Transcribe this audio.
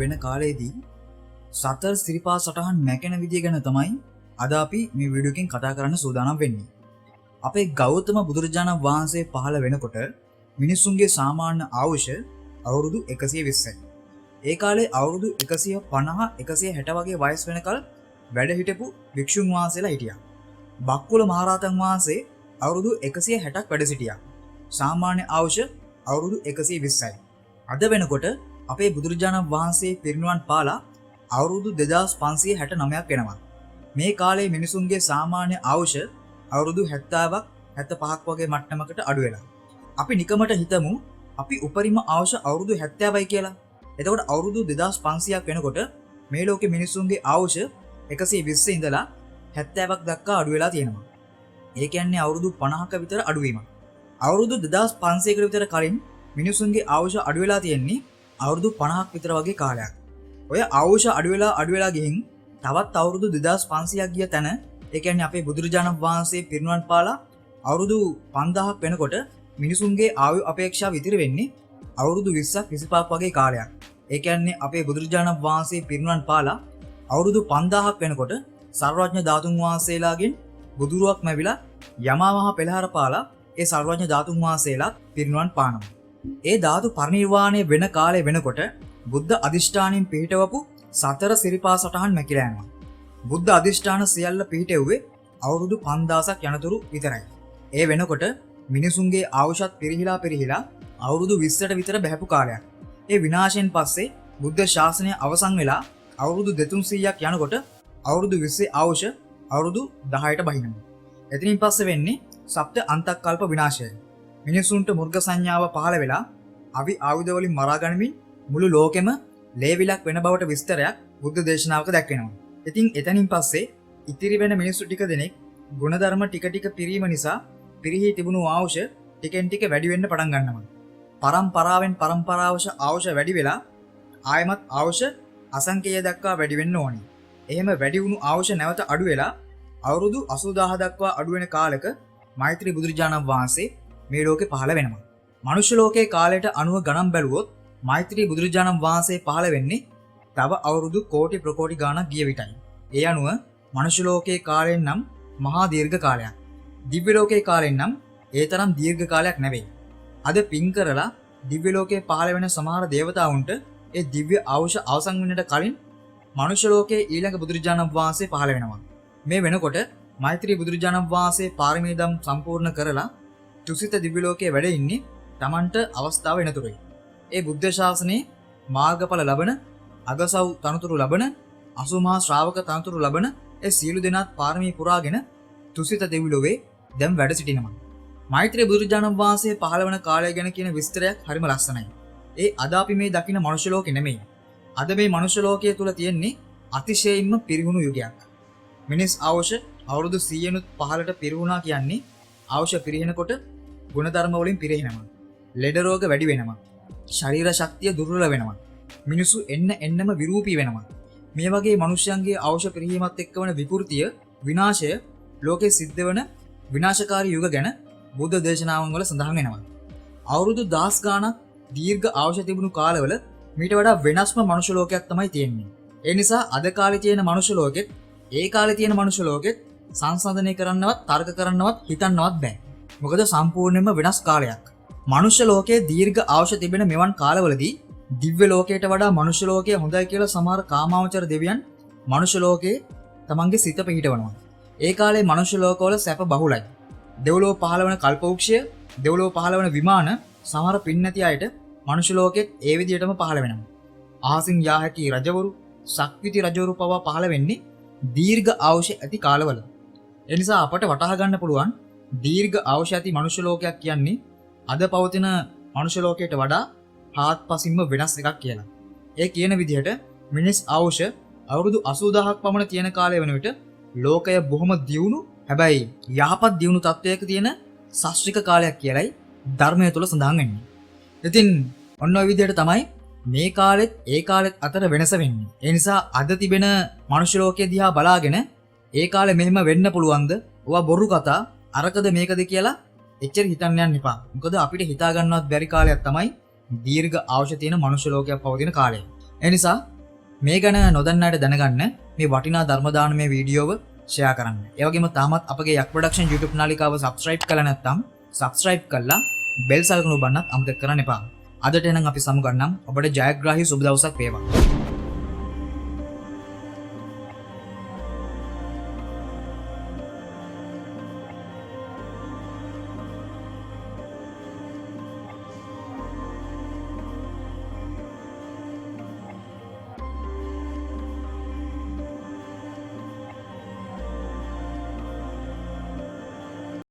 වෙන කාලයේදී සතර සිරිපා සටහන් මැකෙන විදිය ගැන තමයි අද අපි මේ වීඩියෝ එකෙන් කතා කරන්න සූදානම් වෙන්නේ. අපේ ගෞතම බුදුරජාණන් වහන්සේ පහළ වෙනකොට මිනිසුන්ගේ සාමාන්‍ය ආයුෂ අවුරුදු 120යි. ඒ කාලේ අවුරුදු 150 160 වගේ වයස් වෙනකල් වැඩ හිටපු භික්ෂුන් වහන්සේලා හිටියා. බක්කුල මහරහතන් වහන්සේ අවුරුදු 160ක් වැඩ සිටියා. සාමාන්‍ය ආයුෂ අවුරුදු 120යි. අද වෙනකොට අපේ බුදුරජාණන් වහන්සේ පිරිනිවන් පාලා අවුරුදු 2569ක් වෙනවා. මේ කාලේ මිනිසුන්ගේ සාමාන්‍ය ආයුෂ අවුරුදු 70ක් 75ක් වගේ මට්ටමකට අඩු වෙලා. අපි නිකමට හිතමු අපි උපරිම ආයුෂ අවුරුදු 70යි කියලා. එතකොට අවුරුදු 2500ක් වෙනකොට මේ ලෝකේ මිනිසුන්ගේ ආයුෂ 120 ඉඳලා 70ක් දක්වා අඩු වෙලා තියෙනවා. ඒ කියන්නේ අවුරුදු 50ක විතර අඩුවීමක්. අවුරුදු 2500කට විතර කලින් මිනිසුන්ගේ ආයුෂ අඩු වෙලා තියෙන්නේ අවුරුදු 50ක් විතර වගේ කාලයක්. ඔය ආයුෂ අඩු වෙලා ගිහින් තවත් අවුරුදු 2500ක් ගිය තැන, ඒ කියන්නේ අපේ බුදුරජාණන් වහන්සේ පිරිනිවන් පාලා අවුරුදු 5000ක් වෙනකොට මිනිසුන්ගේ ආයු අපේක්ෂාව ඉතිරි වෙන්නේ අවුරුදු 20ක් 25ක් වගේ කාලයක්. ඒ කියන්නේ අපේ බුදුරජාණන් වහන්සේ පිරිනිවන් පාලා අවුරුදු 5000ක් වෙනකොට සර්වඥ ධාතුන් වහන්සේලාගෙන් බුදුරුවක් ලැබිලා යමාමහ පෙළහර පාලා ඒ සර්වඥ ධාතුන් වහන්සේලා පිරිනිවන් පානවා. ඒ ධාතු පරිනිර්වාණය වෙන කාලය වෙනකොට බුද්ධ අධිෂ්ඨානයෙන් පිහිටවපු සතර සිරිපා සටහන් මැකිලා යනවා. බුද්ධ අධිෂ්ඨාන සියල්ල පිහිටෙව්වේ අවුරුදු 5000ක් යනතුරු විතරයි. ඒ වෙනකොට මිනිසුන්ගේ ආයුෂත් පිරිහිලා අවුරුදු 20ට විතර බැහැපු කාලයක්. ඒ විනාශයෙන් පස්සේ බුද්ධ ශාසනය අවසන් වෙලා අවුරුදු 2300ක් යනකොට අවුරුදු 20 ආයුෂ අවුරුදු 10ට බහිනවා. එතනින් පස්සේ වෙන්නේ සප්ත අන්තක්කල්ප විනාශය. මිනිසුන්ට මුර්ග සංඥාව පහළ වෙලා අවි ආයුධ වලින් මරා ගනිමින් මුළු ලෝකෙම ලේවිලක් වෙන බවට විස්තරයක් බුද්ධ දේශනාවක දැක්වෙනවා. ඉතින් එතනින් පස්සේ ඉතිරි වෙන මිනිස්සු ටික දෙනෙක් ගුණධර්ම ටික ටික පිරීම නිසා පිරිහි තිබුණු ආයුෂ ටිකෙන් ටික වැඩි වෙන්න පටන් ගන්නවා. පරම්පරාවෙන් ආයුෂ වැඩි වෙලා ආයමත් ආයුෂ අසංකේය දක්වා වැඩි වෙන්න ඕනේ. එහෙම වැඩි වුණු ආයුෂ නැවත අඩු වෙලා අවුරුදු 80000 දක්වා අඩු වෙන කාලෙක මෛත්‍රී බුදුරජාණන් වහන්සේ මේ ලෝකේ පහළ වෙනවා. මනුෂ්‍ය ලෝකයේ කාලයට අනුව ගණන් බැලුවොත් මෛත්‍රී බුදුරජාණන් වහන්සේ පහළ වෙන්නේ තව අවුරුදු කෝටි ප්‍රකෝටි ගාණක් ගිය විටයි. ඒ අනුව මනුෂ්‍ය ලෝකයේ කාලයෙන් නම් මහා දීර්ඝ කාලයක්. දිව්‍ය ලෝකයේ කාලයෙන් නම් ඒ තරම් දීර්ඝ කාලයක් නෙවෙයි. අද පින් කරලා දිව්‍ය ලෝකයේ පහළ වෙන සමහර දේවතාවුන්ට ඒ දිව්‍ය ආයුෂ අවසන් වෙන්නට කලින් මනුෂ්‍ය ලෝකයේ ඊළඟ බුදුරජාණන් වහන්සේ පහළ වෙනවා. මේ වෙනකොට මෛත්‍රී බුදුරජාණන් වහන්සේ පාරමී දම් සම්පූර්ණ කරලා තුසිත දිව්‍ය ලෝකයේ වැඩ ඉන්නේ Tamanට අවස්ථාව වෙනතුරුයි. ඒ බුද්ධ ශාසනයේ මාර්ගඵල ලබන, අගසව් තනතුරු ලබන, 80 මහා ශ්‍රාවක තනතුරු ලබන ඒ සියලු දෙනාත් පාරමී පුරාගෙන තුසිත දිව්‍ය ලෝකයේ දැන් වැඩ සිටිනවා. මෛත්‍රී බුදුරජාණන් වහන්සේ පහළ වන කාලය ගැන කියන විස්තරයක් හරිම ලස්සනයි. ඒ අද අපි මේ දකින මනුෂ්‍ය ලෝකෙ නෙමෙයි. අද මේ මනුෂ්‍ය ලෝකයේ තුල තියෙන්නේ අතිශයින්ම පිරිහුණු යුගයක්. මිනිස් ආයුෂ අවුරුදු 100නුත් පහළට පිරිහුණා කියන්නේ ආයුෂ පිරිහෙනකොට ගුණධර්ම වලින් පිරිහෙනවා. ලෙඩ රෝග වැඩි වෙනවා. ශරීර ශක්තිය දුර්වල වෙනවා. මිනිසු එන්නම විරූපී වෙනවා. මේ වගේ මිනිස්යන්ගේ ආයුෂ පිරිහීමත් එක්කවන විකෘතිය, විනාශය ලෝකේ සිද්ධ වෙන විනාශකාරී යුග ගැන බුද්ධ දේශනාවන් වල සඳහන් වෙනවා. අවුරුදු 10 ගාණක් දීර්ඝ ආයුෂ තිබුණු කාලවල මීට වඩා වෙනස්ම මනුෂ්‍ය ලෝකයක් තමයි තියෙන්නේ. ඒ නිසා අද කාලේ තියෙන මනුෂ්‍ය ලෝකෙත් ඒ කාලේ තියෙන මනුෂ්‍ය ලෝකෙත් සංසන්දනය කරන්නවත් තර්ක කරන්නවත් හිතන්නවත් බෑ. මොකද සම්පූර්ණයෙන්ම වෙනස් කාලයක්. මනුෂ්‍ය ලෝකයේ දීර්ඝ ආයුෂ තිබෙන මෙවන් කාලවලදී දිව්‍ය ලෝකයට වඩා මනුෂ්‍ය ලෝකය හොඳයි කියලා සමහර කාමාවචර දෙවියන් මනුෂ්‍ය ලෝකයේ තමන්ගේ සිත පිහිටවනවා. ඒ කාලේ මනුෂ්‍ය ලෝකවල සැප බහුලයි. දෙව්ලොව පහළ වන කල්පවෘක්ෂය, දෙව්ලොව පහළ වන විමාන සමහර පින් නැති අයට මනුෂ්‍ය ලෝකෙත් ඒ විදිහටම පහළ වෙනවා. අහසින් යා හැකි රජවරු, ශක්විති රජවරු පවා පහළ වෙන්නේ දීර්ඝ ආයුෂ ඇති කාලවල. ඒ නිසා අපට වටහා ගන්න පුළුවන් දීර්ඝ ආයුෂ ඇති මනුෂ්‍ය ලෝකයක් කියන්නේ අද පවතින මනුෂ්‍ය ලෝකයට වඩා හාත්පසින්ම වෙනස් එකක් කියලා. ඒ කියන විදිහට මිනිස් ආයුෂ අවුරුදු 80000ක් පමණ තියෙන කාලය වෙන විට ලෝකය බොහොම දියුණු, හැබැයි යහපත් දියුණු තත්වයක තියෙන ශාස්ත්‍රික කාලයක් කියලයි ධර්මය තුල සඳහන් වෙන්නේ. ඉතින් ඔන්න ඔය විදිහට තමයි මේ කාලෙත් ඒ කාලෙත් අතර වෙනස වෙන්නේ. ඒ නිසා අද තිබෙන මනුෂ්‍ය ලෝකයේ දිහා බලාගෙන ඒ කාලේ මෙහෙම වෙන්න පුළුවන්ද? ඔවා බොරු කතා, අරකද මේකද කියලා එච්චර හිතන්න යන්න එපා. මොකද අපිට හිතා ගන්නවත් බැරි කාලයක් තමයි දීර්ඝ ආයුෂ තියෙන මනුෂ්‍ය ලෝකයක් පවතින කාලය. එනිසා මේ ගැන නොදන්නට දැනගන්න මේ වටිනා ධර්මදානමය වීඩියෝව ෂෙයා කරන්න. ඒ වගේම තාමත් අපගේ යක් ප්‍රොඩක්ෂන් YouTube නාලිකාව subscribe කරලා නැත්නම් subscribe කරලා bell සලකුණු බන්නත් අමතක කරන්න එපා. අදට එනම් අපි සමුගන්නම්. ඔබට ජයග්‍රාහී සුබ දවසක් වේවා.